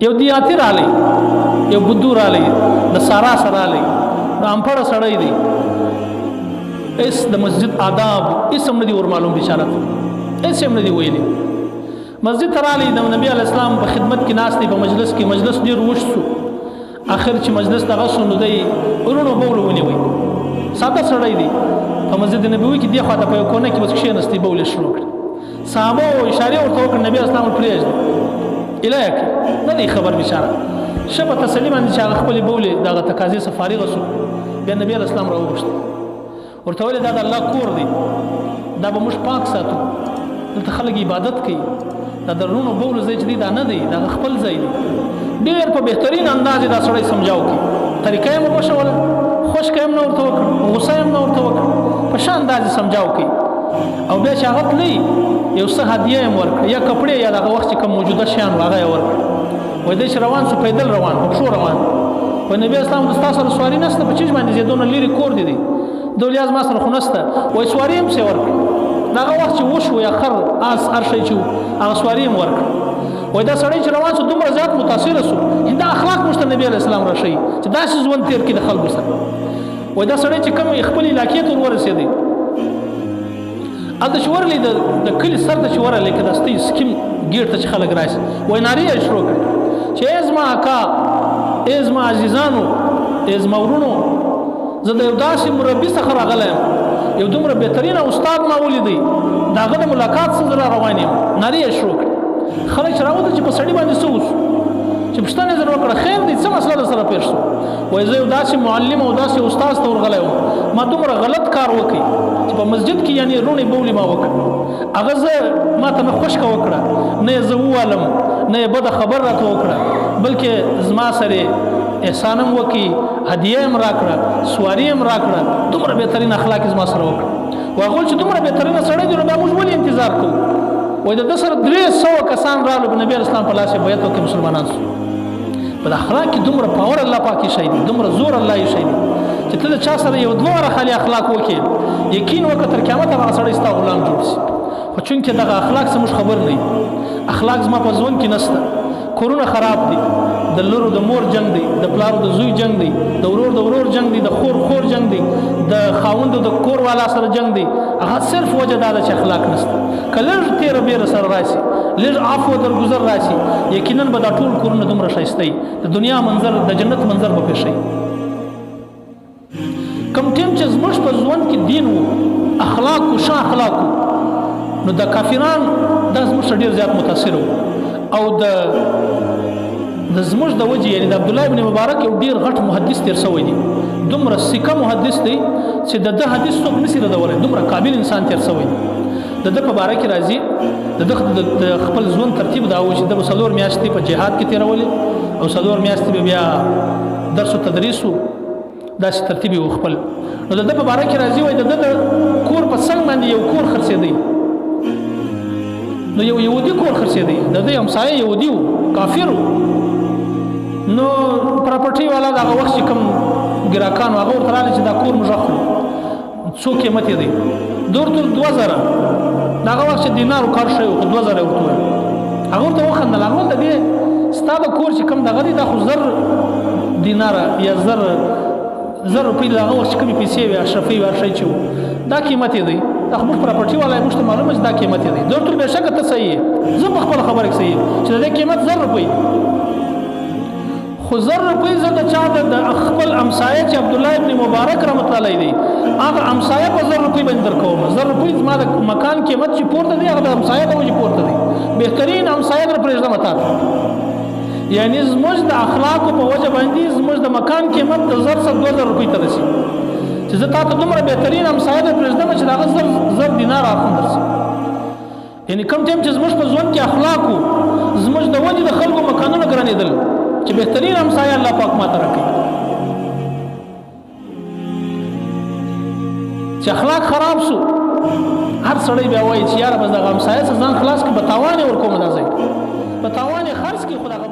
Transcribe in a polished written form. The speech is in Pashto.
یو دیاتی رالی یو بدو رالی د سارا سره رالی د امپړه سړی دی اس د مسجد آداب اسم ندی ور معلوم بشارت اسم ندی ویلی مسجد ترالی د نبی علی السلام په خدمت کې ناس دی په مجلس کې مجلس ډیر وښسو اخر چې مجلس دغه سونو دی ورونو بوله ونی وي ساده سړی دی په مسجد نبوي کې دی خو ته په کونه کې بس کښې نستی بوله شروع کړ صحابه اشاره ورته وکړ نبی اسلام پریږد الهک نه دی خبر بشاره شپه تسلیم ان چې خپل بوله دغه تقاضې سفاری غسو بیا نبی اسلام راوغشت ورته ویل دا د الله کور دی دا به موږ پاک ساتو دلته خلک عبادت کوي دا درونو بوله ځای چې دی دا نه دی دا خپل ځای دی ډېر په بهترین انداز دا سړی سمجاو کی طریقه یې مو بشوله خوش کيم نو ورته وکړ غوسه یې نو ورته وکړ په شان انداز سمجاو کی او بیا چې هغه نه یو څه هدیه یې ورکړه یا کپڑے یا دغه وخت کوم موجوده شیان هغه یې ورکړ وای د روان سو پیدل روان شو روان په نبی اسلام د تاسو سره سواری نشته په چیز باندې زیدونه لري کور دي دولیاز ما سره خنسته وای سواری هم څه ورکړ دغه وخت چې وشو یا خر اس هر شي چې هغه سواری هم ورکړ وای دا سړی چې روان سو دومره زیات متاثر شو دا اخلاق مشته نبی علی السلام راشي چې دا څه ځوان تیر کې د خلکو سره وای دا سړی چې کوم خپل علاقې ته ورسېدی اته شورلې د کلی سر ته شورلې کې دستي سکیم ګیر ته خلک راشي وای ناری شروع کړ چې ازما کا ازما عزیزانو ازما ورونو زه د یو داسې مربي څخه راغلی یو دومره بهترین استاد ما ولیدی داغه د ملاقات سره روان یم ناری شروع کړ خلک راوته چې په سړی باندې سوس چې پښتنه زره وکړه خیر دې څه مسله سره پیښ شو وای زه یو داسې معلم او داسې استاد ته ورغلی ما دومره غلط کار وکړ چې په مسجد کې یعنی رونی بولی ما وکړ هغه زه ما ته نه خوشک وکړه نه زه ووالم نه بد خبر راته وکړه بلکې زما سره احسانم وکي هدیه هم راکړه سواری هم راکړه دومره بهترین اخلاق زما سره وکړه واغول چې دومره بهترین سړی دی نو بیا موږ ولې انتظار کوو وای د سره 300 کسان رالو نبی اسلام په لاس بیعت وکړي مسلمانان سو په اخلاق کې دومره پاور الله پاکي شي دي دومره زور الله یې شي دي چې ته چا سره یو دوه خالي اخلاق وکړي یقین وکړه تر قیامت هغه سړی ستا غلام جوړ شي خو چونکې دغه اخلاق څه مش خبر نه اخلاق زما په ځون کې نشته کورونه خراب دي د لورو د مور جنگ دی د پلارو د زوی جنگ دی د ورور جنگ دی د خور جنگ دی د خاوند د کور والا سره جنگ دی هغه صرف وجه دا چې اخلاق نشته کله تیر بیر سره راشي لږ عفو در گذر راشي یقینا به دا ټول کورونه دومره شایسته د دنیا منظر د جنت منظر به پېښي کم ټیم چې زموږ په ځوان کې دین وو اخلاق او ښه اخلاق نو د کافران د زموږ ډیر زیات متاثر وو او د زموږ د وجه یعنی د عبد الله ابن مبارک یو ډیر غټ محدث تیر شوی دی دومره سکه محدث دی چې د حدیث څوک نشي ردولای دومره قابل انسان تیر شوی د مبارک راځي د خپل ځون ترتیب دا و چې د څلور میاشتې په جهاد کې تیرولې او څلور میاشتې بیا درس او تدریس داسې ترتیب یو خپل نو د مبارک راځي وای د کور په څنګ باندې یو کور خرڅېدی نو یو يهودي کور خرڅېدی د دې همسایه يهودي کافر نو پراپرټي والا دا وخت کوم ګراکان هغه ورته راځي چې دا کور مجخل څو قیمت دی دورته 2000 دا وخت دینار کار شوی 2000 ورته هغه ته وخندل هغه ته دې ستاسو کور چې کوم دغه دی دا خو زر دینار یا زر روپۍ هغه وخت کوم پیسې وي اشرفي ور شي چې دا قیمت دی دا خو پراپرټي والا مشت معلومه چې دا قیمت دی دورته به شک ته صحیح زه په خپل خبره کې صحیح چې دا قیمت زر روپۍ خو زر روپۍ زده چا د خپل امسایه چې عبد الله ابن مبارک رحمت الله علیه دی هغه امسایه په زر روپۍ باندې درکوم زر روپۍ زما د مکان قیمت چې پورته دی هغه د امسایه د وجه پورته دی بهترین امسایه در پرېږدم تا یعنی زموږ د اخلاق په وجه باندې زموږ د مکان قیمت د زر څخه 2000 روپۍ ته رسي چې زه تاسو دومره بهترین امسایه در پرېږدم چې هغه زر دینار اخون درسي یعنی کوم ټیم چې زموږ په ځوان کې اخلاق زموږ د وجه د خلکو مکانونه ګرانېدل چې بهترین همسایه الله پاک ماته راکړي چې اخلاق خراب شو هر سړی بیا وایي چې یاره بس دغه همسایه څخه ځان خلاص کړي به تاوان یې ورکوم دا ځای به تاوان یې خرڅ کړي خو دغه